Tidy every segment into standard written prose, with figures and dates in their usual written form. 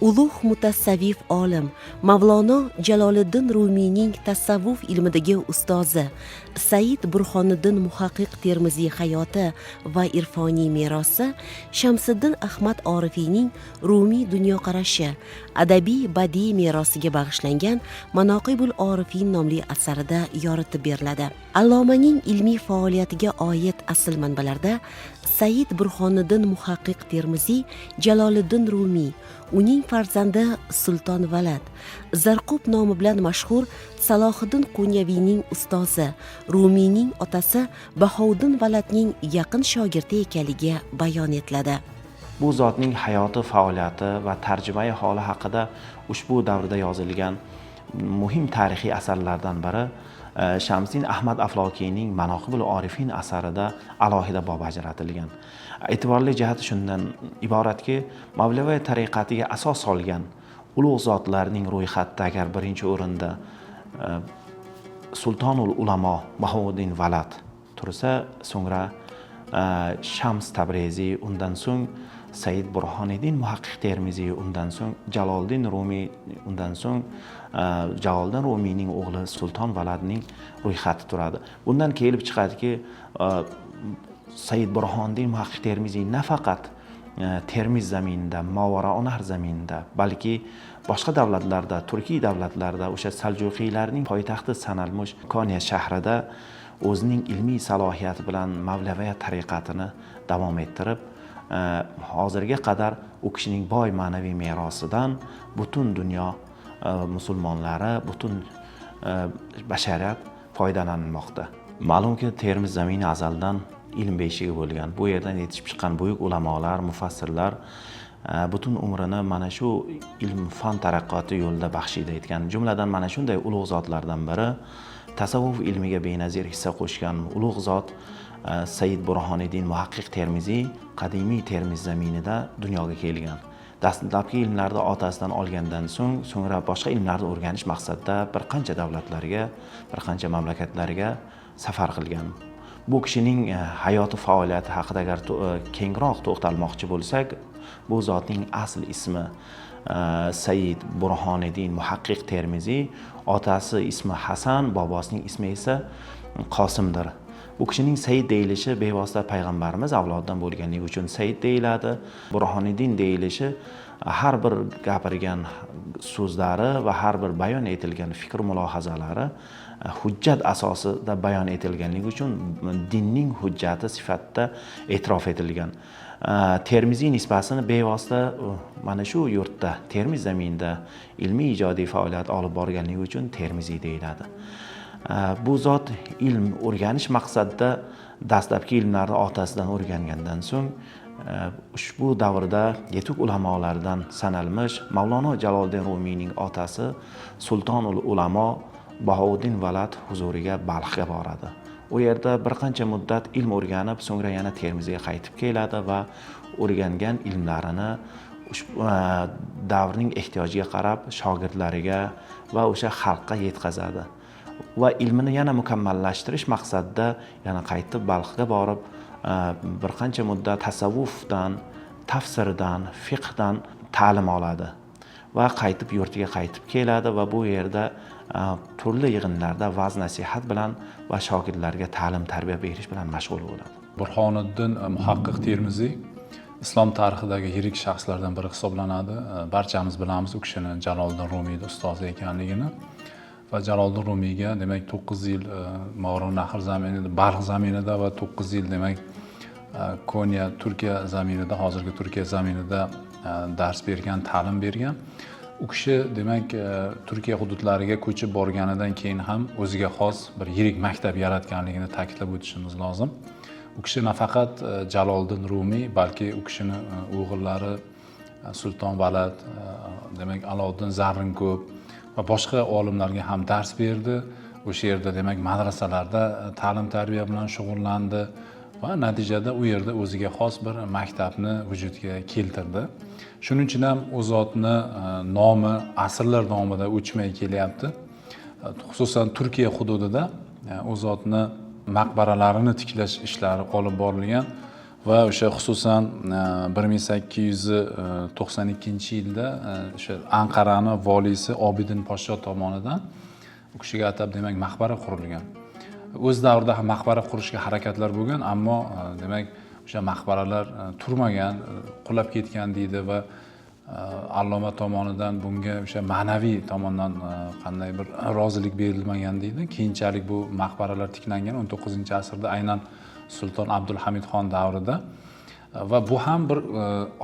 ulug' mutassavvif olim Mavlono Jaloliddin Rumiyning tasavvuf ilmidagi ustozi Said Burhoniddin Muhaqqiq Termiziy hayoti va irfoniy merosi Shamsiddin Ahmad Orifiyning Rumiy dunyoqarashi adabiy badiiy merosiga bag'ishlangan Manoqibul Orifin nomli asarida yoritib beriladi. Allomaning ilmiy faoliyatiga oid asl manbalarda Said Burhoniddin Muhaqqiq Termiziy Jaloliddin Rumiy, uning farzandi Sulton Valad, Zarqub nomi bilan mashhur Salohiddin Qunyaviyning ustozi, Rumiyning otasi Bahouddin Valadning yaqin shogirdi ekanligi bayon etiladi. Bu zotning hayoti, faoliyati va tarjimai holi haqida ushbu davrda yozilgan muhim tarixiy asarlardan biri Shamsiddin Ahmad Aflokiyning Manoqibul Orifin asarida alohida bob ajratilgan. E'tiborli jihati shundan iboratki, Mavlaviy tariqatiga asos solgan ulug' zotlarning ro'yxatida agar birinchi o'rinda Sultonul Ulamo Bahouddin Valad tursa, so'ngra Shams Tabriziy, undan so'ng Said Burhoniddin Muhaqqiq Termiziy, undan so'ng Jaloliddin Rumiy, undan so'ng Jaloliddin Rumiyning o'g'li Sulton Valadning ro'yxati turadi. Bundan kelib chiqadiki, Said Burhoniddin Muhaqqiq Termiziy nafaqat Termiz zaminida, Movarounahar zaminida, balki boshqa davlatlarda, Turkiy davlatlarda, o'sha Saljuqiylarning poytaxti sanalmish Konya shahrida o'zining ilmiy salohiyati bilan Mavlaviy tariqatini davom ettirib, hozirga qadar u kishining boy ma'naviy merosidan butun dunyo musulmonlari, butun bashariyat foydalanmoqda. Ma'lumki, Termiz zamini azaldan ilm beshigi bo'lgan. Bu yerdan yetishib chiqqan buyuk ulamolar, mufassirlar butun umrini mana shu ilm fan taraqqiyoti yo'lida baxshida etgan. Jumladan mana shunday ulug' zotlardan biri tasavvuf ilmiga benazir hissa qo'shgan ulug' zot Said Burhoniddin Muhaqqiq Termiziy qadimiy Termiz zaminida dunyoga kelgan. Dastlabki ilmlarni otasidan olgandan so'ngra boshqa ilmlarni o'rganish maqsadida bir qancha davlatlarga, bir qancha mamlakatlarga safar qilgan. Bu kishining hayoti, faoliyati haqida agar kengroq to'xtalmoqchi bo'lsak, bu zotning asl ismi Said Burhoniddin Muhaqqiq Termiziy, otasi ismi Hasan, bobosining ismi esa Qosimdir. Bu kishining Said deyilishi bevosita payg'ambarimiz avlodidan bo'lganligi uchun Said deyiladi. Burhoniddin deyilishi har bir gapirgan so'zlari va har bir bayon etilgan fikr mulohazalari hujjat asosida bayon etilganligi uchun dinning hujjati sifatida e'tirof etilgan. Termiziy nisbasini bevosita mana shu yurtda, Termiz zaminida ilmiy ijodiy faoliyat olib borganligi uchun Termiziy deyiladi. Bu zot ilm o'rganish maqsadida dastlabki ilmlarni otasidan o'rgangandan so'ng ushbu davrda yetuk ulamolardan sanalmish Mavlono Jaloliddin Rumiyning otasi Sultonul Ulamo Bahouddin Valad huzuriga Balxga boradi. U yerda bir qancha muddat ilm o'rganib, so'ngra yana Termizga qaytib keladi va o'rgangan ilmlarini davrning ehtiyojiga qarab shogirdlariga va o'sha xalqqa yetkazadi. Va ilmini yana mukammallashtirish maqsadida yana qaytib Balxga borib, bir qancha muddat tasavvufdan, tafsirdan, fiqhdan ta'lim oladi va qaytib yurtiga qaytib keladi va bu yerda turli yig'inlarda va'z nasihat bilan va shogirdlarga ta'lim tarbiya berish bilan mashg'ul bo'ladi. Burhoniddin Muhaqqiq Termiziy islom tarixidagi yirik shaxslardan biri hisoblanadi. Barchamiz bilamiz u kishini Jaloliddin Rumiyning ustozi ekanligini. Va Jaloliddin Rumiyga demak 9 yil Movarounahar zaminida, Balx zaminida va 9 yil demak Konya Turkiya zaminida, hozirgi Turkiya zaminida dars bergan, ta'lim bergan. U kishi demak Turkiya hududlariga ko'chib borganidan keyin ham o'ziga xos bir yirik maktab yaratganligini ta'kidlab o'tishimiz lozim. U kishi nafaqat Jaloliddin Rumiy, balki u kishini o'g'illari Sulton Valad, demak Aloddin Zarrinko'p va boshqa olimlarga ham dars berdi. O'sha yerda demak madrasalarda ta'lim tarbiya bilan shug'ullandi va natijada u yerda o'ziga xos bir maktabni vujudga keltirdi. Shuning uchun ham u zotni nomi asrlar davomida o'chmay kelyapti. Xususan Turkiya hududida u zotni maqbaralarini tiklash ishlari olib borilgan va o'sha xususan 1892 yilda o'sha Anqarani voliysi Obidin podsho tomonidan u kishiga atab demak maqbara qurilgan. O'z davrida ham maqbara qurishga harakatlar bo'lgan, ammo demak o'sha maqbaralar turmagan, qulab ketgan deydi va Alloma tomonidan bunga o'sha ma'naviy tomondan qanday bir rozilik berilmagan deydi. Keyinchalik bu maqbaralar tiklangan 19-asrda aynan Sulton Abdulhamid xon davrida va bu ham bir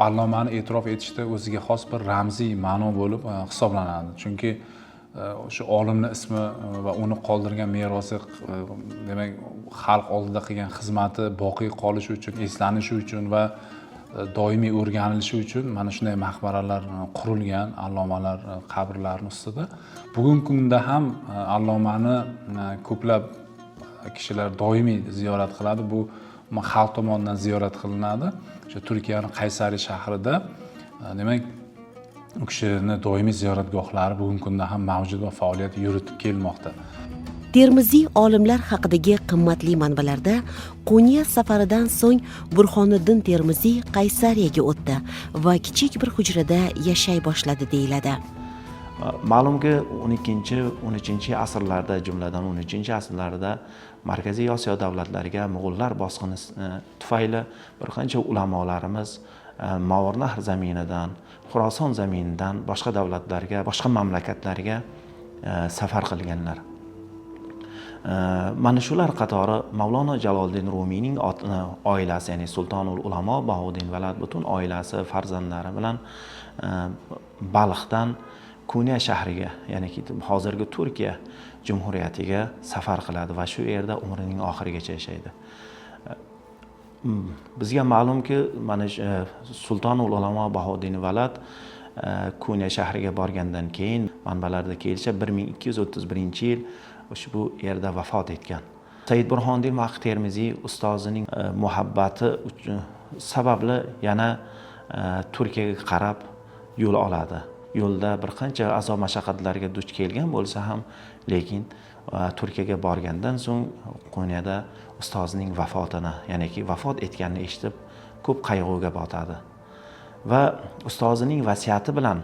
allomani e'tirof etishda o'ziga xos bir ramziy ma'no bo'lib hisoblanadi. Chunki o'sha olimning ismi va uni qoldirgan merosi demak xalq oldida qilgan xizmati boqiy qolishi uchun, eslanishi uchun va doimiy o'rganilishi uchun mana shunday maqbaralar qurilgan, allomalar qabrlarining ustida. Bugungi kunda ham allomani ko'plab kishilar doimiy ziyorat qiladi. Bu xalq tomonidan ziyorat qilinadi. O'sha Turkiyaning Qaysariy shahrida demak u kishini doimiy ziyoratgohlari bugungi kunda ham mavjud va faoliyat yuritib kelmoqda. Termiziy olimlar haqidagi qimmatli manbalarda Qo'niya safaridan so'ng Burxoniddin Termiziy Qaysariyaga o'tdi va kichik bir hujrada yashay boshladi deyiladi. Ma'lumki 12-13 asrlarda, jumladan 13-asrlarda Markaziy Osiyo davlatlariga Mo'g'ullar bosqini tufayli bir qancha ulamolarimiz Movarnahr zaminidan, Xuroson zaminidan boshqa davlatlarga, boshqa mamlakatlarga safar qilganlar. Mana shular qatori Mavlono Jaloliddin Rumiyning oilasi, ya'ni Sultonul Ulamo Bahovuddin Valad butun oilasi, farzandlari bilan Balxdan Konya shahriga, ya'ni hozirgi Turkiya Jumhuriyatiga safar qiladi va shu yerda umrining oxirigacha yashaydi. Bizga ma'lumki, mana Sultonul Ulamo Bahovuddin Valad Konya shahriga borgandan keyin manbalarda kelishicha 1231-yil ushbu yerda vafot etgan. Said Burxoniddin Muhaqqiq Termiziy ustozining muhabbati sababli yana Turkiyaga qarab yo'l oladi. Yo'lda bir qancha azob mashaqqatlarga duch kelgan bo'lsa ham, lekin Turkiyaga borgandan so'ng Konyada ustozining vafotini, ya'niki vafot etganini eshitib ko'p qayg'uga botadi. Va ustozining vasiyati bilan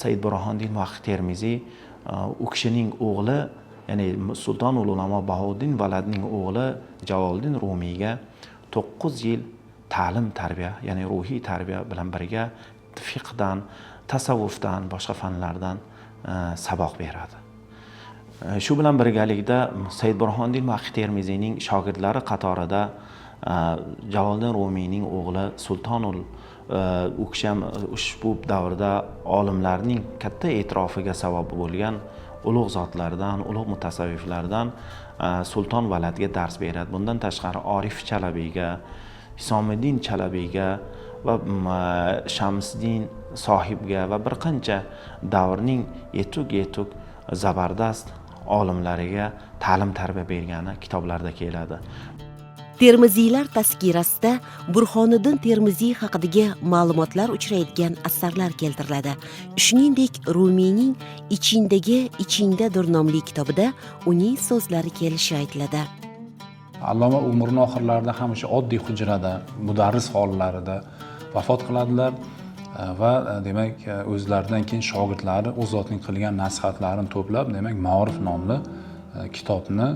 Said Burxoniddin Muhaqqiq Termiziy u kishining o'g'li, ya'ni Sultonul Ulamo Bahovuddin Valadning o'g'li Jaloliddin Rumiyga 9 yil ta'lim tarbiya, ya'ni ruhiy tarbiya bilan birga fiqhdan, tasavvufdan, boshqa fanlardan saboq beradi. Shu bilan birgalikda Said Burxoniddin Muhaqqiq Termiziyning shogirdlari qatorida Jaloliddin Rumiyning o'g'li Sultonul u kishi ham ushbu davrda olimlarning katta e'tirofiga sabab bo'lgan ulug' zotlardan, ulug' mutasavviflardan Sulton Valadga dars beradi. Bundan tashqari Orif Chalabiyga, Hisomiddin Chalabiyga va Shamsiddin Sohibga va bir qancha davrning yetuk zabardast olimlariga ta'lim tarbiya bergani kitoblarda keladi. Termiziylar tazkirasida Burxoniddin Termiziy haqidagi ma'lumotlar uchraydigan asarlar keltiriladi. Shuningdek, Rumiyning Ichingdadir nomli kitobida uning so'zlari kelishi aytiladi. Alloma umrining oxirlarida ham o'sha oddiy hujrada, mudarris hollarida vafot qiladilar va demak o'zlaridan keyin shogirdlari o'z zotining qilgan nasihatlarini to'plab, demak Ma'orif nomli kitobni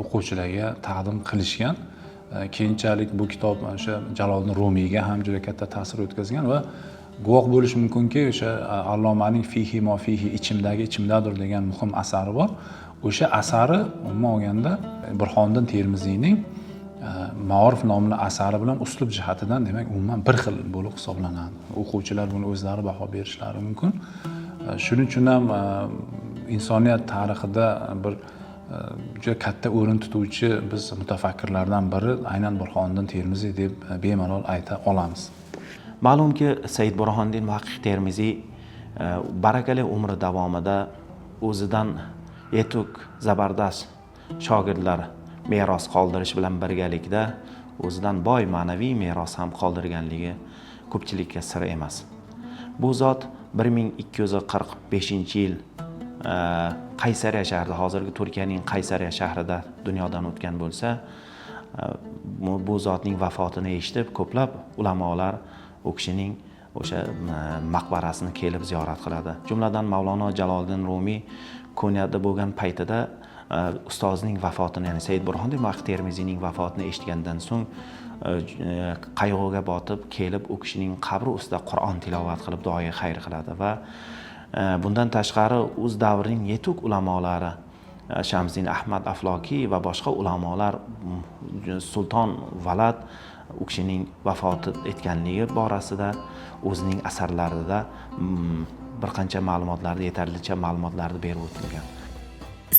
o'quvchilarga taqdim qilishgan. Keyinchalik bu kitob o'sha Jaloliddin Rumiyga ham juda katta ta'sir o'tkazgan va guvoh bo'lish mumkinki, o'sha allomaning Fihi mo fihi, ichimdadir degan muhim asari bor. O'sha asari umuman olganda Burxoniddin Termiziyning Ma'orif nomli asari bilan uslub jihatidan demak umuman bir xil bo'lib hisoblanadi. O'quvchilar buni o'zlari baho berishlari mumkin. Shuning uchun ham insoniyat tarixida bir juda katta o'rin tutuvchi biz mutafakkirlardan biri aynan Burxoniddin Termiziy deb bemalol ayta olamiz. Ma'lumki, Said Burxoniddin Muhaqqiq Termiziy barakali umri davomida o'zidan yetuk zabardast shogirdlar meros qoldirish bilan birgalikda o'zidan boy ma'naviy meros ham qoldirganligi ko'pchilikka sir emas. Bu zot 1245-yil Qaysariya shahrida, hozirgi Turkiyaning Qaysariya shahrida dunyodan o'tgan bo'lsa, bu zotning vafotini eshitib ko'plab ulamolar u kishining o'sha maqbarasini kelib ziyorat qiladi. Jumladan Mavlono Jaloliddin Rumiy Ko'nyada bo'lgan paytida ustozining vafotini, ya'ni Said Burhoniddin Muhaqqiq Termiziyning vafotini eshitgandan so'ng qayg'uga botib kelib u kishining qabri ustida Qur'on tilovat qilib duoga xayr qiladi va bundan tashqari o'z davrining yetuk ulamolari Shamsiddin Ahmad Afloki va boshqa ulamolar Sulton Valad u kishining vafot etganligi borasida o'zining asarlarida bir qancha ma'lumotlarni, yetarlicha ma'lumotlarni berib o'tilgan.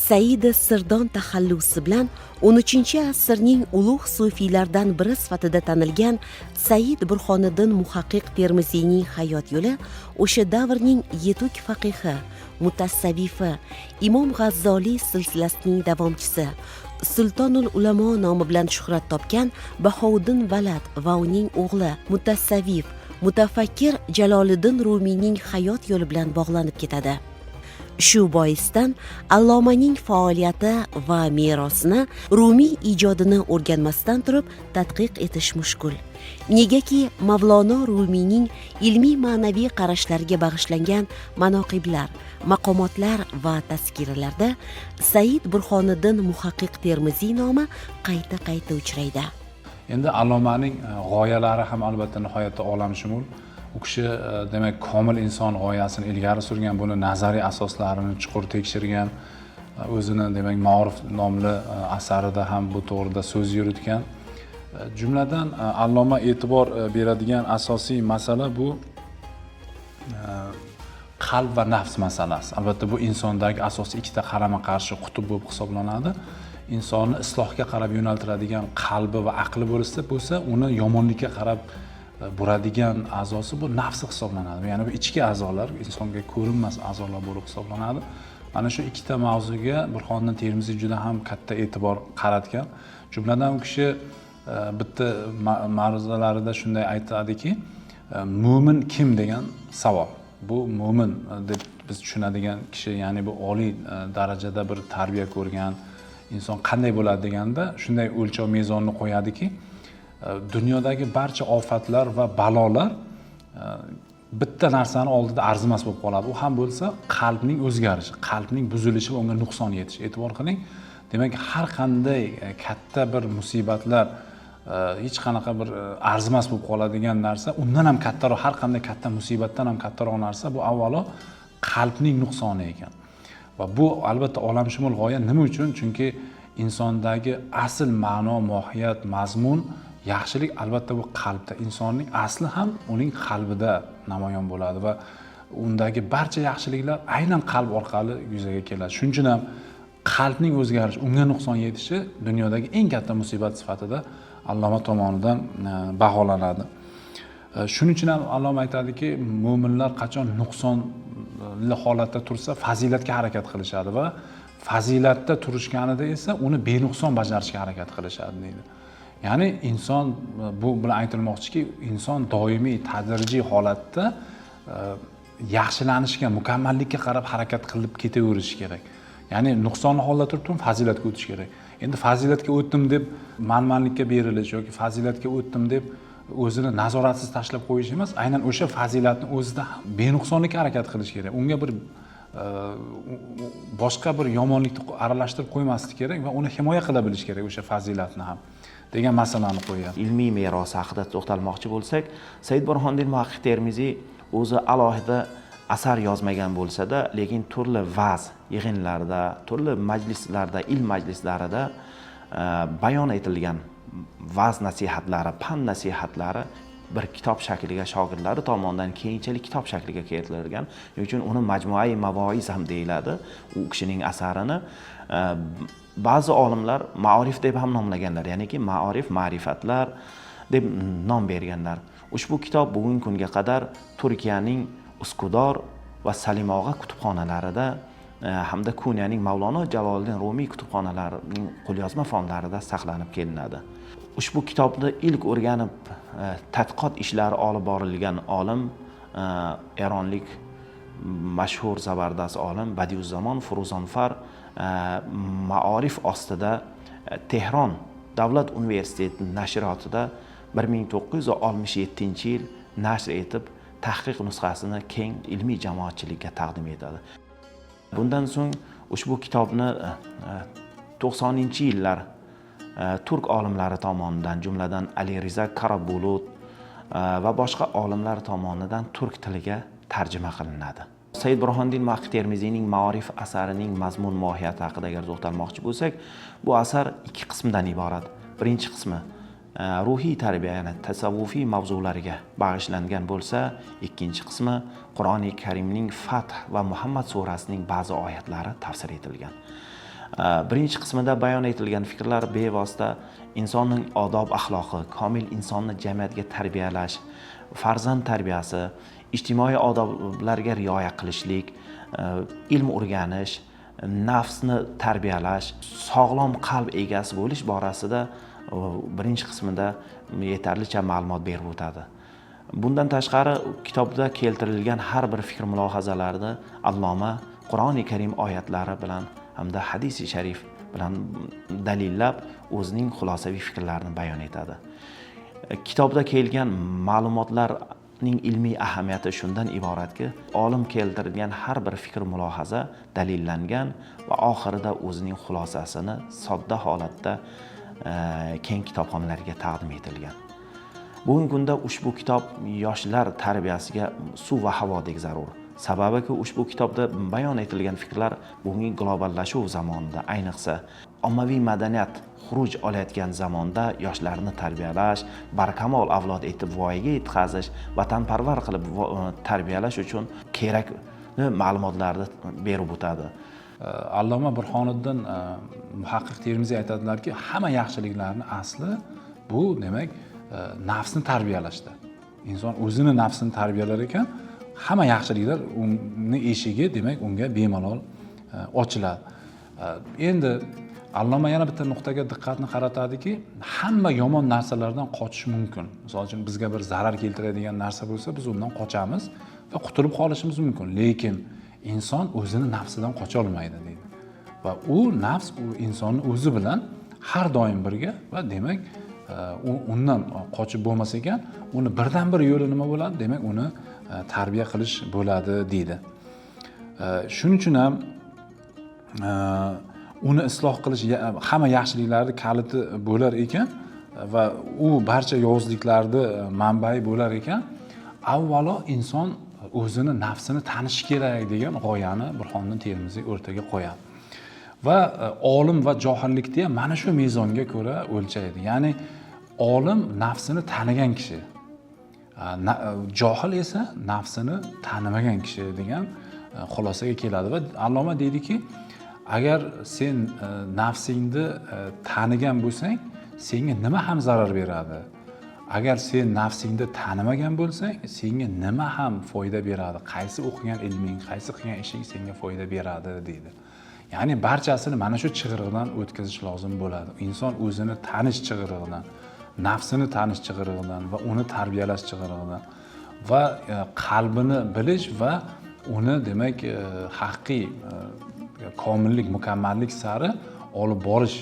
Said Sirdon taxallusi bilan 13-asrning ulug' sufiylardan biri sifatida tanilgan Said Burhoniddin Muhaqqiq Termiziyning hayot yo'li o'sha davrning yetuk faqihi, mutasavvifi, Imom G'azzoliy silsilasining davomchisi, Sultonul Ulamo nomi bilan shuhrat topgan Bahouddin Valad va uning o'g'li mutasavvif, mutafakkir Jaloliddin Rumiyning hayot yo'li bilan bog'lanib ketadi. Shu boisdan Allomaning faoliyati va merosini, Rumiy ijodini o'rganmasdan turib tadqiq etish mushkul. Negaki Mavlono Rumiyning ilmiy ma'naviy qarashlariga bag'ishlangan manoqiblar, maqomotlar va tazkiralarda Said Burhoniddin Muhaqqiq Termiziy nomi qayta uchraydi. Endi Allomaning g'oyalari ham albatta nihoyatda olamshumul. U kishi demak komil inson g'oyasini ilgari surgan, buni nazariy asoslarini chuqur tekshirgan, o'zini demak Ma'ruf nomli asarida ham bu to'g'rida so'z yuritgan. Jumladan Alloma e'tibor beradigan asosiy masala bu qalb va nafs masalasi. Albatta bu insondagi asosiy ikkita qarama-qarshi qutb bo'lib hisoblanadi. Insonni islohga qarab yo'naltiradigan qalbi va aqli bo'lsa, uni yomonlikka qarab buradigan a'zosi bu nafsi hisoblanadi. Ya'ni bu ichki a'zolar, insonga ko'rinmas a'zolar bo'lib hisoblanadi. Mana shu ikkita mavzuga Burhoniddin Termiziy juda ham katta e'tibor qaratgan. Jumladan u kishi bitta ma'ruzalarida shunday aytadiki, mo'min kim degan savol. Bu mo'min deb biz tushunadigan kishi, ya'ni bu oliy darajada bir tarbiya ko'rgan inson qanday bo'ladi deganda shunday o'lchov mezonni qo'yadiki, dunyodagi barcha ofatlar va balolar bitta narsani oldida arzimas bo'lib qoladi. U ham bo'lsa qalbning o'zgarishi, qalbning buzilishi va unga nuqson yetishi. E'tibor qiling, demak har qanday katta bir musibatlar, hech qanaqa bir arzimas bo'lib qoladigan narsa, undan ham kattaroq, har qanday katta musibatdan ham kattaroq narsa bu avvalo qalbning nuqsoni ekan. Va bu albatta olamshumul g'oya. Nima uchun? Chunki insondagi asl ma'no, mohiyat, mazmun, yaxshilik albatta bu qalbda. Insonning asli ham uning qalbida namoyon bo'ladi va undagi barcha yaxshiliklar aynan qalb orqali yuzaga keladi. Shuning uchun ham qalbning o'zgarishi, unga nuqson yetishi dunyodagi eng katta musibat sifatida Alloma tomonidan baholanadi. Shuning uchun ham Alloma aytadiki, mo'minlar qachon nuqsonli holatda tursa, fazilatga harakat qilishadi va fazilatda turishganida esa uni benuqson bajarishga harakat qilishadi deydi. Ya'ni inson, bu bilan aytilmoqchiki, inson doimiy tadrijiy holatda yaxshilanishga, mukammallikka qarab harakat qilib ketaverishi kerak. Ya'ni nuqsonli holatda turib fazilatga o'tish kerak. Endi fazilatga o'tdim deb manmanlikka berilish yoki fazilatga o'tdim deb o'zini nazoratsiz tashlab qo'yish emas, aynan o'sha fazilatni o'zida benuqsonlikka harakat qilish kerak. Unga bir boshqa bir yomonlikni aralashtirib qo'ymaslik kerak va uni himoya qila bilish kerak o'sha fazilatni ham degan masalani qo'yadi. Ilmiy meros haqida to'xtalmoqchi bo'lsak, Said Burhoniddin Muhaqqiq Termiziy o'zi alohida asar yozmagan bo'lsa-da, lekin turli va'z yig'inlarida, turli majlislarda, ilm majlislarida bayon etilgan va'z nasihatlari, pan nasihatlari bir kitob shakliga shogirdlari tomonidan keyinchalik kitob shakliga keltirilgan. Shuning uchun uni Majmuai Mavoiz ham deyiladi. U kishining asarini ba'zi olimlar ma'orif deb ham nomlaganlar, ya'niki ma'orif, ma'rifatlar deb nom berganlar. Ushbu kitob bugungi kunga qadar Turkiyaning Uskudor va Salimog'a kutubxonalarida hamda Kunyaning Mavlono Jaloliddin Rumiy kutubxonalarining qo'lyozma fonlarida saqlanib kelinadi. Ushbu kitobni ilk o'rganib tadqiqot ishlari olib borilgan olim eronlik mashhur zabardast olim Badiuzzamon Furuzonfar ma'orif ostida Tehron davlat universiteti nashriyotida 1967 yil nashr etib, tahqiq nusxasini keng ilmiy jamoatchilikka taqdim etadi. Bundan so'ng ushbu kitobni 90-yillar turk olimlari tomonidan, jumladan Ali Riza Karabulut va boshqa olimlar tomonidan turk tiliga tarjima qilinadi. Said Burhoniddin Muhaqqiq Termiziyning Ma'orif asarining mazmun mohiyati haqida agar to'xtalmoqchi bo'lsak, bu asar 2 qismdan iborat. Birinchi qismi ruhiy tarbiya, ya'ni tasavvufiy mavzularga bag'ishlangan bo'lsa, ikkinchi qismi Qur'oni Karimning Fath va Muhammad surasining ba'zi oyatlari tafsir etilgan. Birinchi qismida bayon etilgan fikrlar bevosita insonning odob axloqi, komil insonni jamiyatga tarbiyalash, farzand tarbiyasi, ijtimoiy odoblarga rioya qilishlik, ilm o'rganish, nafsni tarbiyalash, sog'lom qalb egasi bo'lish borasida birinchi qismida yetarlicha ma'lumot berib o'tadi. Bundan tashqari kitobda keltirilgan har bir fikr mulohazalarni Alloma Qur'oni Karim oyatlari bilan hamda hadisi sharif bilan dalillab o'zining xulosaviy fikrlarini bayon etadi. Kitobda kelgan ma'lumotlarning ilmiy ahamiyati shundan iboratki, olim keltirgan har bir fikr mulohaza dalillangan va oxirida o'zining xulosasini sodda holatda keng kitobxonlarga taqdim etilgan. Bugungi kunda ushbu kitob yoshlar tarbiyasiga suv va havodek zarur. Sababiki ushbu kitobda bayon etilgan fikrlar bugungi globallashuv zamonida, ayniqsa ommaviy madaniyat xuruj olayotgan zamonda yoshlarni tarbiyalash, barkamol avlod etib voyaga yetkazish, vatanparvar qilib tarbiyalash uchun kerakli ma'lumotlarni berib o'tadi. Alloma Burhoniddin Muhaqqiq Termiziy aytadilarki, hamma yaxshiliklarning asli bu demak nafsni tarbiyalashda. Inson o'zini nafsini tarbiyalar ekan, hamma yaxshiliklar uni eshigi demak unga bemalol ochiladi. Endi Alloma yana bitta nuqtaga diqqatni qaratadiki, hamma yomon narsalardan qochish mumkin. Misol uchun bizga bir zarar keltiradigan narsa bo'lsa, biz undan qochamiz va qutulib qolishimiz mumkin. Lekin inson o'zini nafsidan qocha olmaydi deydi. Va u nafs u insonning o'zi bilan har doim birga va demak undan qochib bo'lmas ekan, uni birdan bir yo'li nima bo'ladi? Demak, uni tarbiya qilish bo'ladi deydi. Shuning uchun ham uni isloh qilish hamma yaxshiliklarning kaliti bo'lar ekan va u barcha yovuzliklarni manbai bo'lar ekan, avvalo inson o'zini nafsini tanishi kerak degan g'oyani Burhoniddin Termiziy o'rtaga qo'yadi. Va olim va johillikni ham mana shu mezonga ko'ra o'lchaydi. Ya'ni olim nafsini tanigan kishi, johil esa nafsini tanimagan kishi degan xulosaga keladi va Alloma deydiki, agar sen nafsingni tanigan bo'lsang, senga nima ham zarar beradi? Agar sen nafsingni tanimagan bo'lsang, senga nima ham foyda beradi? Qaysi o'qigan ilming, qaysi qilgan ishing senga foyda beradi deydi. Ya'ni barchasini mana shu chig'iriqdan o'tkazish lozim bo'ladi. Inson o'zini tanish chig'irig'idan, nafsini tanish chig'irig'idan va uni tarbiyalash chig'irig'idan va qalbini bilish va uni demak haqiqiy komillik, mukammallik sari olib borish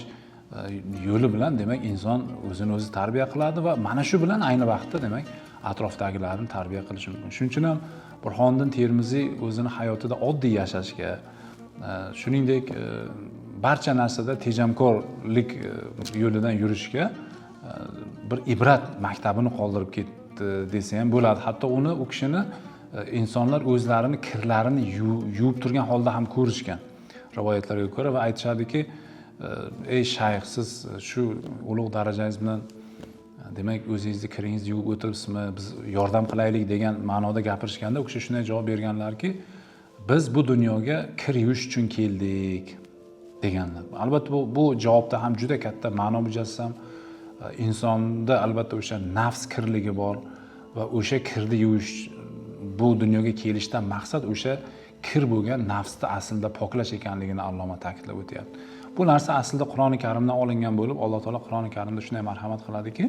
yo'li bilan demak inson o'zini o'zi tarbiya qiladi va mana shu bilan ayni vaqtda demak atrofdagilarni tarbiya qilishi mumkin. Shuning uchun ham Burhoniddin Termiziy o'zini hayotida oddiy yashashga, shuningdek barcha narsada tejamkorlik yo'lidan yurishga bir ibrat maktabini qoldirib ketdi desa ham bo'ladi. Hatto uni u kishini insonlar o'zlarini kirlarini yuvib turgan holda ham ko'rishgan rivoyatlarga ko'ra va aytishadiki, ey shayx, siz shu ulug' darajangiz bilan demak o'zingizni kiringizni yuvib o'tiribsizmi, biz yordam qilaylik degan ma'noda gapirishganda u kishi shunday javob berganlarki, biz bu dunyoga kir yuvish uchun keldik deganlar. Albatta bu javobda ham juda katta ma'no mujassam. Insonda albatta o'sha nafs kirligi bor va o'sha kirni yuvish, bu dunyoga kelishdan maqsad o'sha kir bo'lgan nafsni aslida poklash ekanligini Alloma ta'kidlab o'tyapti. Bu narsa aslida Qur'oni Karimdan olingan bo'lib, Alloh taolo Qur'oni Karimda shunday marhamat qiladiki,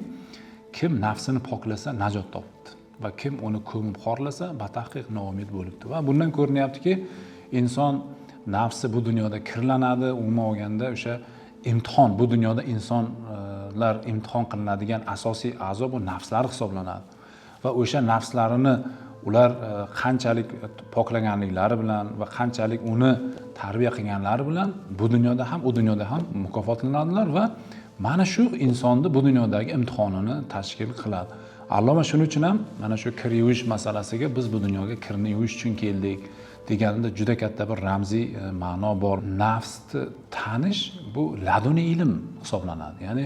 kim nafsini poklasa najot topdi va kim uni ko'mib xorlasa batahqiq noumid bo'libdi. Va bundan ko'rinyaptiki, inson nafsi bu dunyoda kirlanadi, umuman olganda o'sha imtihon, bu dunyoda inson insonlar imtihon qilinadigan asosiy a'zo bu nafslari hisoblanadi va o'sha nafslarini ular qanchalik poklaganliklari bilan va qanchalik uni tarbiya qilganlari bilan bu dunyoda ham u dunyoda ham mukofotlanadilar va mana shu insonni bu dunyodagi imtihonini tashkil qiladi. Alloma shuning uchun ham mana shu kir yuvish masalasiga biz bu dunyoga kirni yuvish uchun keldik deganida juda katta bir ramziy ma'no bor. Nafsni tanish bu laduniy ilm hisoblanadi. Ya'ni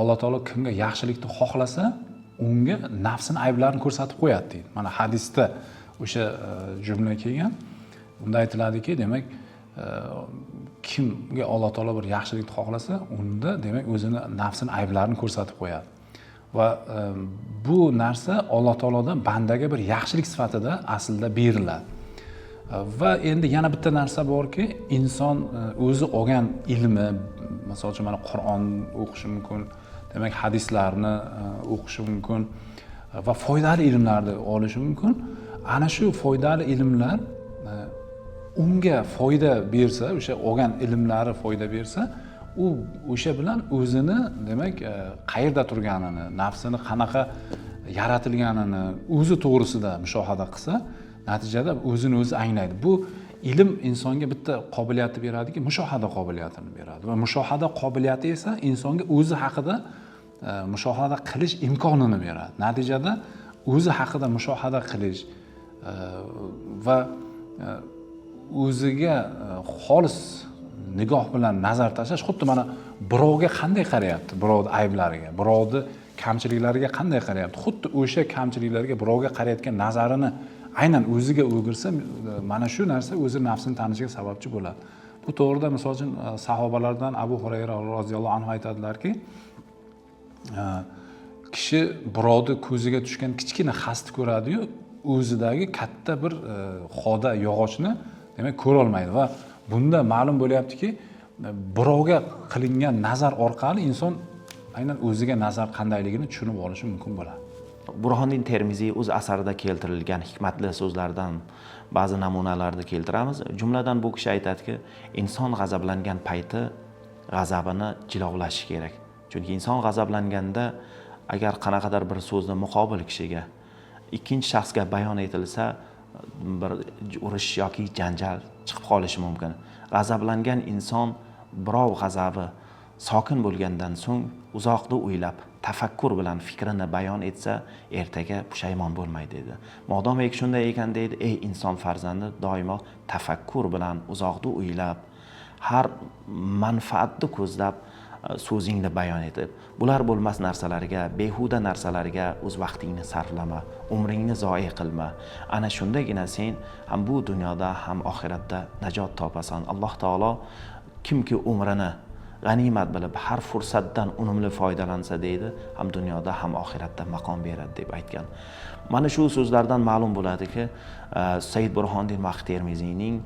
Alloh taolo kimga yaxshilikni xohlasa, unga nafsini ayblarini ko'rsatib qo'yadi deydi. Mana hadisda o'sha jumla kelgan. Unda aytiladiki, demak, kimga Alloh taolo bir yaxshilikni xohlasa, unda demak o'zini nafsini ayblarini ko'rsatib qo'yadi. Va bu narsa Alloh taolodan bandaga bir yaxshilik sifatida aslida beriladi. Va endi yana bitta narsa borki, inson o'zi olgan ilmi, masalan, mana Qur'on o'qishi mumkin, demak hadislarni o'qishi mumkin va foydali ilmlarni olishi mumkin. Ana shu foydali ilmlar unga foyda bersa, o'sha olgan ilmlari foyda bersa, u o'sha bilan o'zini demak qayerda turganini, nafsini qanaqa yaratilganini o'zi to'g'risida mushohada qilsa, natijada o'zini o'zi anglaydi. Bu ilm insonga bitta qobiliyatni beradiki, mushohada qobiliyatini beradi va mushohada qobiliyati esa insonga o'zi haqida mushohada qilish imkonini beradi. Natijada o'zi haqida mushohada qilish va o'ziga xolis nigoh bilan nazar tashlash xuddi mana birovga qanday qarayapti, birovning ayblariga, birovning kamchiliklariga qanday qarayapti, xuddi o'sha kamchiliklarga birovga qarayotgan nazarini aynan o'ziga o'girsa, mana shu narsa o'zi nafsini tanishiga sababchi bo'ladi. Bu to'g'rida misol uchun sahobalardan Abu Hurayra roziyallohu anhu aytadilarki, kishi birovning ko'ziga tushgan kichkina xasni ko'radi-yu, o'zidagi katta bir xoda yog'ochni demak ko'ra olmaydi va bunda ma'lum bo'lyaptiki, birovga qilingan nazar orqali inson aynan o'ziga nazar qandayligini tushunib olishi mumkin bo'ladi. Burhoniddin Termiziy o'z asarida keltirilgan hikmatli so'zlardan ba'zi namunalarni keltiramiz. Jumladan bu kishi aytadiki, inson g'azablangan payti g'azabini jilovlashi kerak. Chunki inson g'azablanganda agar qanaqadir bir so'zni muqobil kishiga ikkinchi shaxsga bayon etilsa, bir urush yoki janjal chiqib qolishi mumkin. G'azablangan inson birov g'azabi sokin bo'lgandan so'ng uzoqda o'ylab, tafakkur bilan fikrini bayon etsa, ertaga pushaymon bo'lmaydi dedi. Modomiki shunday ekan deydi, ey inson farzandi, doimo tafakkur bilan uzoqda o'ylab, har manfaatni ko'zlab so'zingni bayon etib, bular bo'lmas narsalarga, behuda narsalarga o'z vaqtingni sarflama, umringni zoya qilma. Ana shundagina sen ham bu dunyoda ham oxiratda najot topasan. Alloh taolo kimki umrini g'animat bilib har fursatdan unumli foydalansa deydi, ham dunyoda ham oxiratda maqom beradi deb aytgan. Mana shu so'zlardan ma'lum bo'ladiki, Said Burhoniddin Termiziyning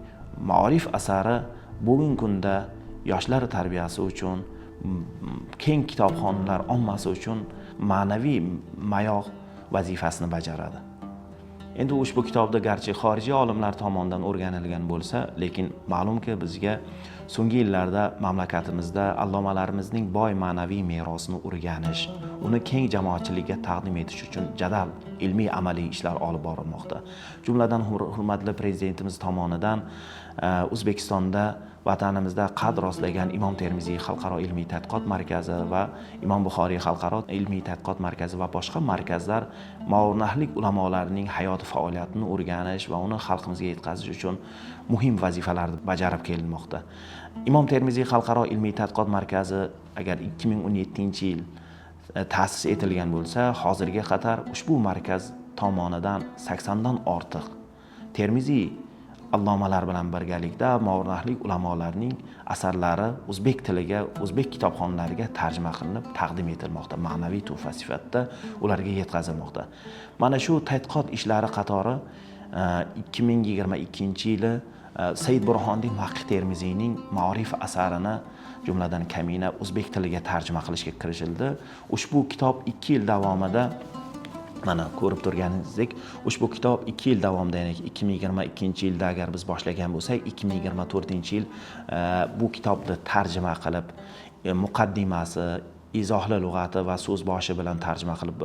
Ma'orif asari bugungi kunda yoshlar tarbiyasi uchun, keng kitobxonlar ommasi uchun ma'naviy mayoq vazifasini bajaradi. Endi ushbu kitobda garchi xorijiy olimlar tomonidan o'rganilgan bo'lsa, lekin ma'lumki bizga so'nggi yillarda mamlakatimizda allomalarimizning boy ma'naviy merosini o'rganish, uni keng jamoatchilikka taqdim etish uchun jadal ilmiy amaliy ishlar olib borilmoqda. Jumladan hurmatli prezidentimiz tomonidan O'zbekistonda vatanimizda qad rostlagan Imom Termiziy xalqaro ilmiy tadqiqot markazi va Imom Buxoriy xalqaro ilmiy tadqiqot markazi va boshqa markazlar ma'riflik ulamolarining hayoti faoliyatini o'rganish va uni xalqimizga yetkazish uchun muhim vazifalarni bajarib kelinmoqda. Imom Termiziy xalqaro ilmiy tadqiqot markazi agar 2017-yil ta'sis etilgan bo'lsa, hozirga qadar ushbu markaz tomonidan 80 dan ortiq Termiziy allomalar bilan birgalikda ma'riflik ulamolarning asarlari o'zbek tiliga, o'zbek kitobxonlariga tarjima qilinib taqdim etilmoqda, ma'naviy tuhfa sifatida ularga yetkazilmoqda. Mana shu tadqiqot ishlari qatori 2022-yili Said Burhoniddin Termiziyning Ma'orif asarini jumladan Kamina o'zbek tiliga tarjima qilishga kirishildi. Ushbu kitob 2 yil davomida mana ko'rib turganingizdek, ushbu kitob 2 yil davomida, ya'ni 2022-yilda agar biz boshlagan bo'lsak, 2024-yil bu kitobni tarjima qilib, muqaddimasi, izohli lug'ati va so'z boshi bilan tarjima qilib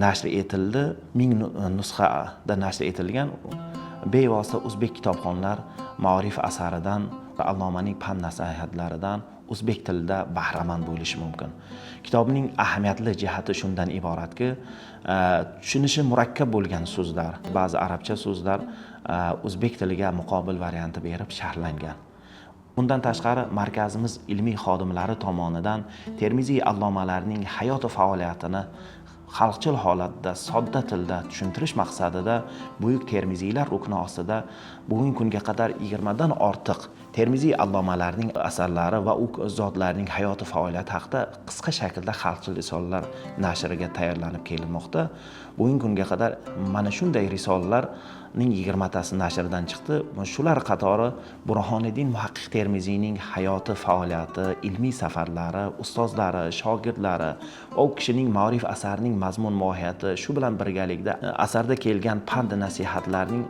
nashr etildi. 1000 nusxada nashr etilgan. Bevosita o'zbek kitobxonlar Ma'rif asaridan va Allomaning fan nasihatlaridan o'zbek tilida bahramand bo'lishi mumkin. Kitobning ahamiyatli jihati shundan iboratki, tushunishi murakkab bo'lgan so'zlar, ba'zi arabcha so'zlar o'zbek tiliga muqobil varianti berib sharhlangan. Bundan tashqari markazimiz ilmiy xodimlari tomonidan Termiziy allomalarining hayot va faoliyatini xalqchil holatda sodda tilda tushuntirish maqsadida buyuk termiziylar rukni ostida bugungi kunga qadar 20 dan ortiq Termiziy allomalarining asarlari va u zotlarining hayoti faoliyati haqida qisqa shaklda xalqchil risolalar nashriga tayyorlanib kelinmoqda. Bugungi kunga qadar mana shunday risolalarning 20 tasi nashrdan chiqdi. Shular qatori Burhoniddin Muhaqqiq Termiziyning hayoti, faoliyati, ilmiy safarlari, ustozlari, shogirdlari va u kishining Ma'rif asarining mazmun mohiyati, shu bilan birgalikda asarda kelgan pand nasihatlarning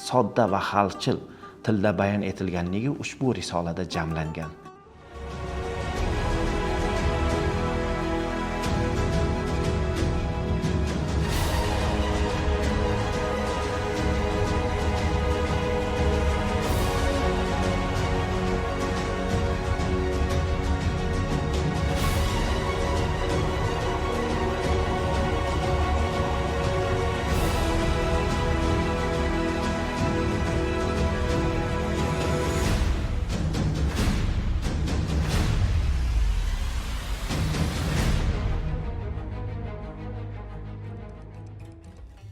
sodda va xalqchil tilda bayon etilganligi ushbu risolada jamlangan.